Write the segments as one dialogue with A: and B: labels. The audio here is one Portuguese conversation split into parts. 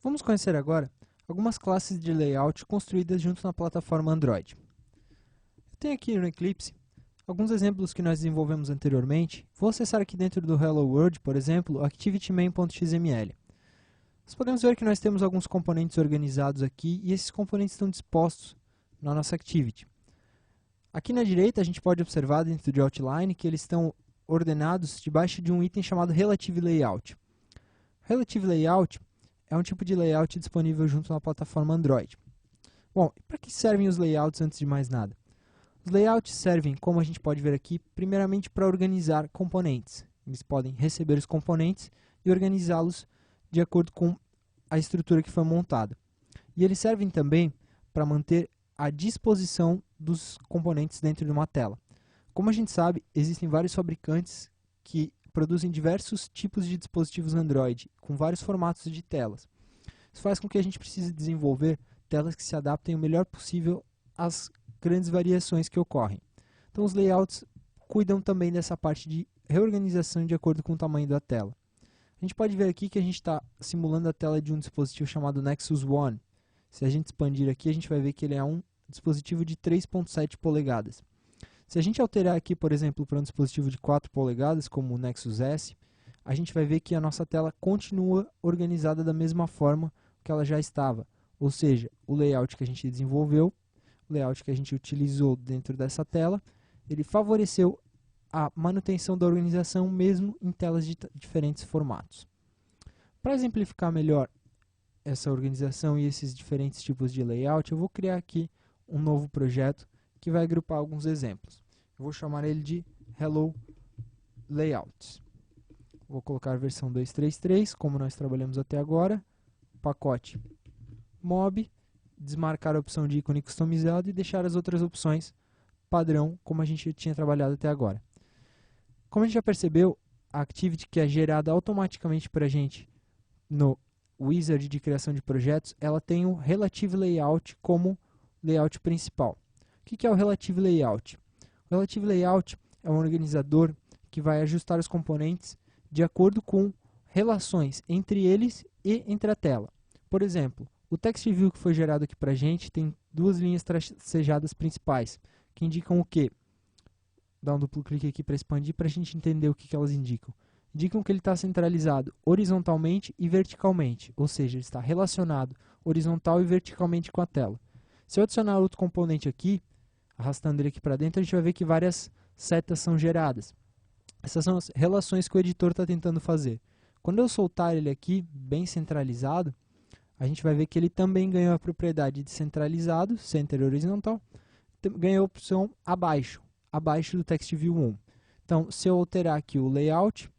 A: Vamos conhecer agora algumas classes de layout construídas junto na plataforma Android. Eu tenho aqui no Eclipse alguns exemplos que nós desenvolvemos anteriormente. Vou acessar aqui dentro do Hello World, por exemplo, activitymain.xml. Nós podemos ver que nós temos alguns componentes organizados aqui e esses componentes estão dispostos na nossa Activity. Aqui na direita a gente pode observar dentro de Outline que eles estão ordenados debaixo de um item chamado Relative Layout. Relative Layout é um tipo de layout disponível junto na plataforma Android. Bom, para que servem os layouts antes de mais nada? Os layouts servem, como a gente pode ver aqui, primeiramente para organizar componentes. Eles podem receber os componentes e organizá-los de acordo com a estrutura que foi montada. E eles servem também para manter a disposição dos componentes dentro de uma tela. Como a gente sabe, existem vários fabricantes que produzem diversos tipos de dispositivos Android, com vários formatos de telas. Isso faz com que a gente precise desenvolver telas que se adaptem o melhor possível às grandes variações que ocorrem. Então os layouts cuidam também dessa parte de reorganização de acordo com o tamanho da tela. A gente pode ver aqui que a gente está simulando a tela de um dispositivo chamado Nexus One. Se a gente expandir aqui, a gente vai ver que ele é um dispositivo de 3.7 polegadas. Se a gente alterar aqui, por exemplo, para um dispositivo de 4 polegadas, como o Nexus S, a gente vai ver que a nossa tela continua organizada da mesma forma que ela já estava. Ou seja, o layout que a gente desenvolveu, o layout que a gente utilizou dentro dessa tela, ele favoreceu a manutenção da organização mesmo em telas de diferentes formatos. Para exemplificar melhor essa organização e esses diferentes tipos de layout, eu vou criar aqui um novo projeto que vai agrupar alguns exemplos. Eu vou chamar ele de Hello Layouts. Vou colocar a versão 2.3.3, como nós trabalhamos até agora, pacote mob, desmarcar a opção de ícone customizado e deixar as outras opções padrão, como a gente tinha trabalhado até agora. Como a gente já percebeu, a Activity que é gerada automaticamente para a gente no Wizard de criação de projetos, ela tem o Relative Layout como layout principal. O que é o Relative Layout? O Relative Layout é um organizador que vai ajustar os componentes de acordo com relações entre eles e entre a tela. Por exemplo, o Text View que foi gerado aqui para a gente tem duas linhas tracejadas principais, que indicam o quê? Dá um duplo clique aqui para expandir para a gente entender o que elas indicam. Indicam que ele está centralizado horizontalmente e verticalmente, ou seja, ele está relacionado horizontal e verticalmente com a tela. Se eu adicionar outro componente aqui, arrastando ele aqui para dentro, a gente vai ver que várias setas são geradas. Essas são as relações que o editor está tentando fazer. Quando eu soltar ele aqui, bem centralizado, a gente vai ver que ele também ganhou a propriedade de centralizado, center horizontal, ganhou a opção abaixo do Text View 1. Então, se eu alterar aqui o layout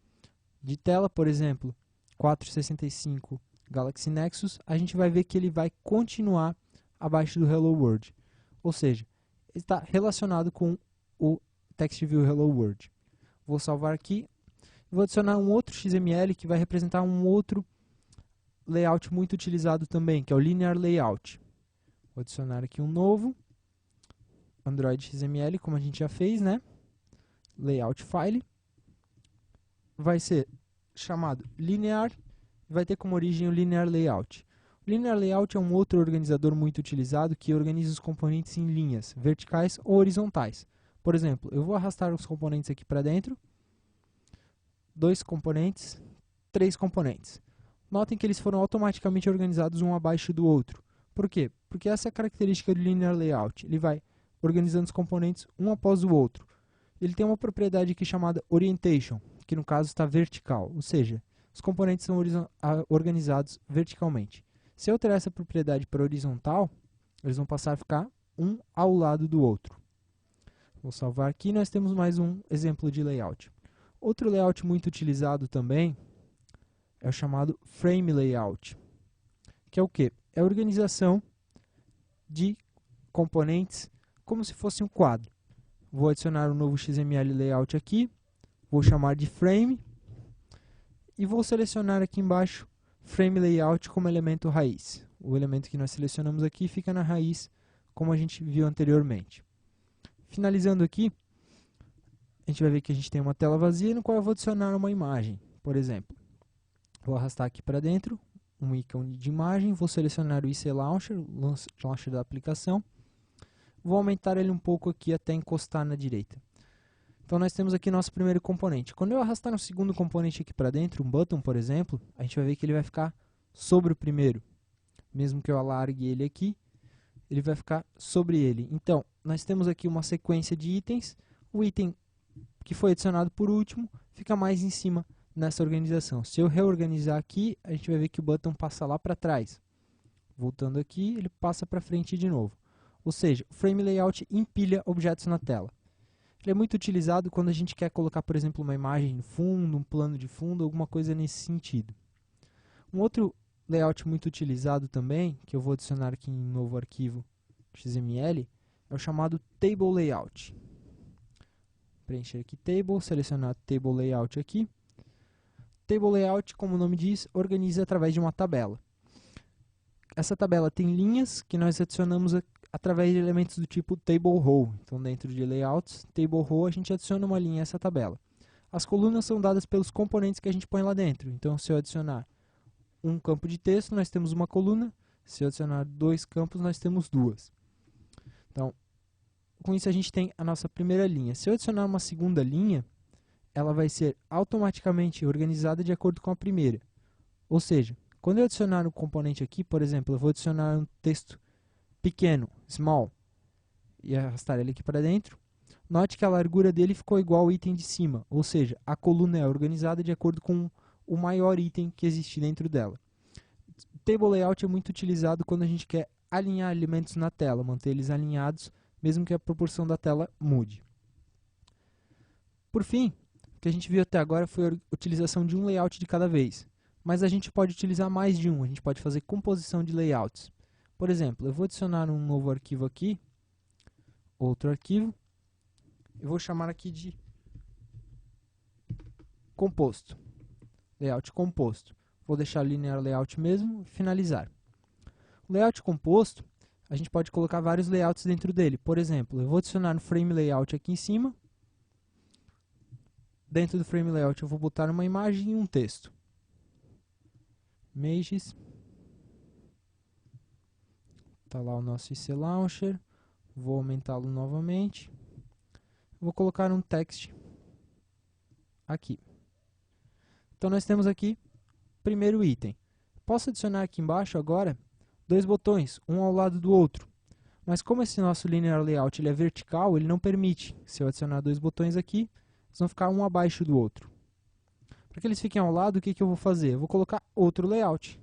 A: de tela, por exemplo, 465 Galaxy Nexus, a gente vai ver que ele vai continuar abaixo do Hello World. Ou seja, ele está relacionado com o Text View Hello World. Vou salvar aqui. Vou adicionar um outro XML que vai representar um outro layout muito utilizado também, que é o Linear Layout. Vou adicionar aqui um novo. Android XML, como a gente já fez, né? Layout File. Vai ser chamado Linear. Vai ter como origem o Linear Layout. O Linear Layout é um outro organizador muito utilizado que organiza os componentes em linhas, verticais ou horizontais. Por exemplo, eu vou arrastar os componentes aqui para dentro. 2 componentes, 3 componentes. Notem que eles foram automaticamente organizados um abaixo do outro. Por quê? Porque essa é a característica do Linear Layout. Ele vai organizando os componentes um após o outro. Ele tem uma propriedade aqui chamada Orientation, que no caso está vertical, ou seja, os componentes são organizados verticalmente. Se eu alterar essa propriedade para horizontal, eles vão passar a ficar um ao lado do outro. Vou salvar aqui, nós temos mais um exemplo de layout. Outro layout muito utilizado também é o chamado Frame Layout, que é o quê? É a organização de componentes como se fosse um quadro. Vou adicionar um novo XML Layout aqui, vou chamar de Frame e vou selecionar aqui embaixo Frame Layout como elemento raiz. O elemento que nós selecionamos aqui fica na raiz, como a gente viu anteriormente. Finalizando aqui, a gente vai ver que a gente tem uma tela vazia no qual eu vou adicionar uma imagem, por exemplo. Vou arrastar aqui para dentro um ícone de imagem, vou selecionar o IC Launcher, o launcher da aplicação, vou aumentar ele um pouco aqui até encostar na direita. Então nós temos aqui nosso primeiro componente. Quando eu arrastar um segundo componente aqui para dentro, um button, por exemplo, a gente vai ver que ele vai ficar sobre o primeiro. Mesmo que eu alargue ele aqui, ele vai ficar sobre ele. Então, nós temos aqui uma sequência de itens. O item que foi adicionado por último fica mais em cima nessa organização. Se eu reorganizar aqui, a gente vai ver que o button passa lá para trás. Voltando aqui, ele passa para frente de novo. Ou seja, o Frame Layout empilha objetos na tela. Ele é muito utilizado quando a gente quer colocar, por exemplo, uma imagem no fundo, um plano de fundo, alguma coisa nesse sentido. Um outro layout muito utilizado também, que eu vou adicionar aqui em um novo arquivo XML, é o chamado Table Layout. Preencher aqui Table, selecionar Table Layout aqui. Table Layout, como o nome diz, organiza através de uma tabela. Essa tabela tem linhas que nós adicionamos através de elementos do tipo Table Row. Então, dentro de Layouts, Table Row, a gente adiciona uma linha a essa tabela. As colunas são dadas pelos componentes que a gente põe lá dentro. Então, se eu adicionar um campo de texto, nós temos uma coluna. Se eu adicionar 2 campos, nós temos 2. Então, com isso a gente tem a nossa primeira linha. Se eu adicionar uma segunda linha, ela vai ser automaticamente organizada de acordo com a primeira. Ou seja, quando eu adicionar um componente aqui, por exemplo, eu vou adicionar um texto pequeno, small, e arrastar ele aqui para dentro, note que a largura dele ficou igual ao item de cima, ou seja, a coluna é organizada de acordo com o maior item que existe dentro dela. Table Layout é muito utilizado quando a gente quer alinhar elementos na tela, manter eles alinhados, mesmo que a proporção da tela mude. Por fim, o que a gente viu até agora foi a utilização de um layout de cada vez, mas a gente pode utilizar mais de um, a gente pode fazer composição de layouts. Por exemplo, eu vou adicionar um novo arquivo aqui, outro arquivo, eu vou chamar aqui de composto, layout composto. Vou deixar linear layout mesmo e finalizar. O layout composto, a gente pode colocar vários layouts dentro dele. Por exemplo, eu vou adicionar um frame layout aqui em cima. Dentro do frame layout eu vou botar uma imagem e um texto. Images. Está lá o nosso IC Launcher. Vou aumentá-lo novamente. Vou colocar um text aqui. Então nós temos aqui o primeiro item. Posso adicionar aqui embaixo agora 2 botões, um ao lado do outro. Mas como esse nosso linear layout ele é vertical, ele não permite. Se eu adicionar 2 botões aqui, eles vão ficar um abaixo do outro. Para que eles fiquem ao lado, o que eu vou fazer? Eu vou colocar outro layout.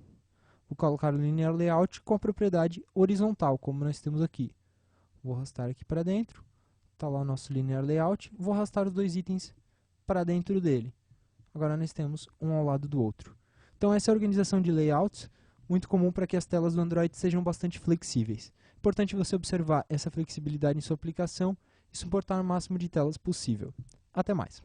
A: Vou colocar o linear layout com a propriedade horizontal, como nós temos aqui. Vou arrastar aqui para dentro. Está lá o nosso linear layout. Vou arrastar os 2 itens para dentro dele. Agora nós temos um ao lado do outro. Então essa é a organização de layouts, muito comum para que as telas do Android sejam bastante flexíveis. Importante você observar essa flexibilidade em sua aplicação e suportar o máximo de telas possível. Até mais!